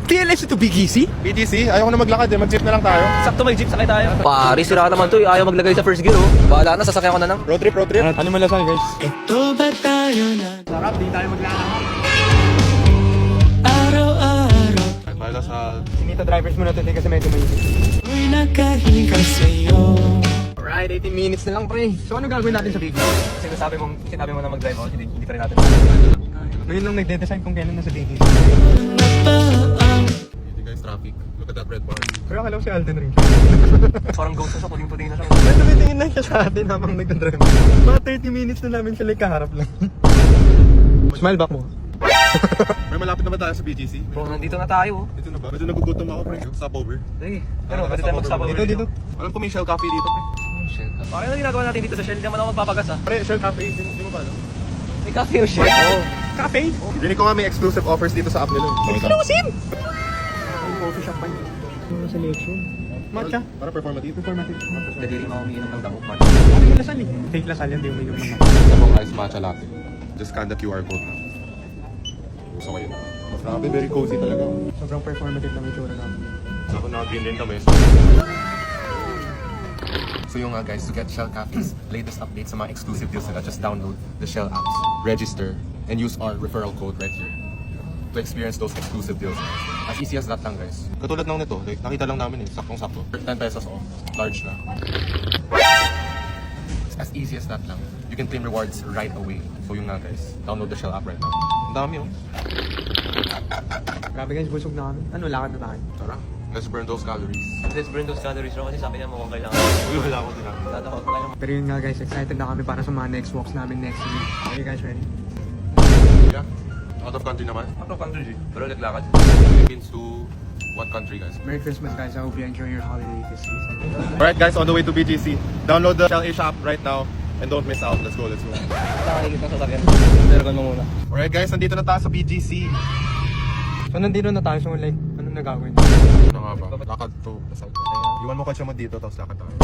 TLS to BGC? BGC? Ayaw ko na maglakad eh. Mag-jeep na lang tayo. Sakto may jeep sakay tayo. Pare, sira naman to eh. Ayaw maglagay sa first gear oh. Bahala na, sasakyan ko na lang. Road trip, road trip. Ano malasan guys? Ito ba tayo na Sarap, di tayo maglalakad. araw-araw Bahala sa... Sinita drivers muna to kasi medyo mainit. Ako'y nakahiga sa'yo. Alright, 18 minutes na lang pre. So ano gagawin natin sa BGC? Kasi sinabi mo na mag-drive ako, hindi pa rin natin. Ngayon lang nagde-decide kung kailan na sa BGC. Ano ba ang Hindi guys, traffic. Look at that red bar. Pero akala ko si Alden rin. Parang ghost na siya, puting-puting na siya. Pero tumitingin lang siya sa atin habang nagdadrive. Mga 30 minutes na namin sila kaharap lang. Smile back mo. Pero malapit na ba tayo sa BGC? Bro, nandito na tayo oh. Dito na ba? Medyo nagugutom ako pre. Stopover. Sige, pero pwede tayo mag-stop over Dito. Alam ko may Shell Cafe dito pre. Bakit na ginagawa natin dito sa Shell? Hindi naman ako magpapagas ah. Pre, Shell Cafe. Di mo ba alam? May cafe yung Shell. Oo. Cafe? Dinig ko nga may exclusive offers dito sa app nila. Exclusive? Ay, coffee shop pa yun. Ano selection? Matcha? Para performative. Informative. Pwede rin ako umiinom ng damo. Ano yung lasal eh? Fake lasal yan, di uminom ng Sabong ice matcha latte. Just scan the QR code na. Gusto ko yun. Grabe, very cozy talaga. Sobrang performative na may tsura namin. Ako na-green din kami. So yung nga guys, to get Shell Cafe's latest updates sa mga exclusive deals nila, just download the Shell apps, register, and use our referral code right here to experience those exclusive deals. As easy as that lang guys. Katulad ng nito, like, nakita lang namin eh, saktong-sakto. 10 pesos off, large na. As easy as that lang. You can claim rewards right away. So yung nga guys, download the Shell app right now. Ang dami oh. Grabe guys, busog na kami. Ano, lakad na tayo. Tara, let's burn those calories. Let's burn those calories bro kasi sabi niya mukhang kailangan. Uy, wala ako din ah. Tatakot tayo. Pero yun nga guys, excited na kami para sa mga next walks namin next week. Are you guys ready? Yeah. Out of country naman. Ako country pero naglakad. Philippines to what country guys? Merry Christmas guys, I hope you enjoy your holiday this season. Alright guys, on the way to BGC. Download the Shell Asia app right now and don't miss out. Let's go, let's go. Nakakikita sa sakyan. Pero mo muna. Alright guys, nandito na tayo sa BGC. So nandito na tayo, so like, anong nagagawin? Ano nga ba? Lakad to. Iwan mo kotse mo dito, tapos lakad tayo.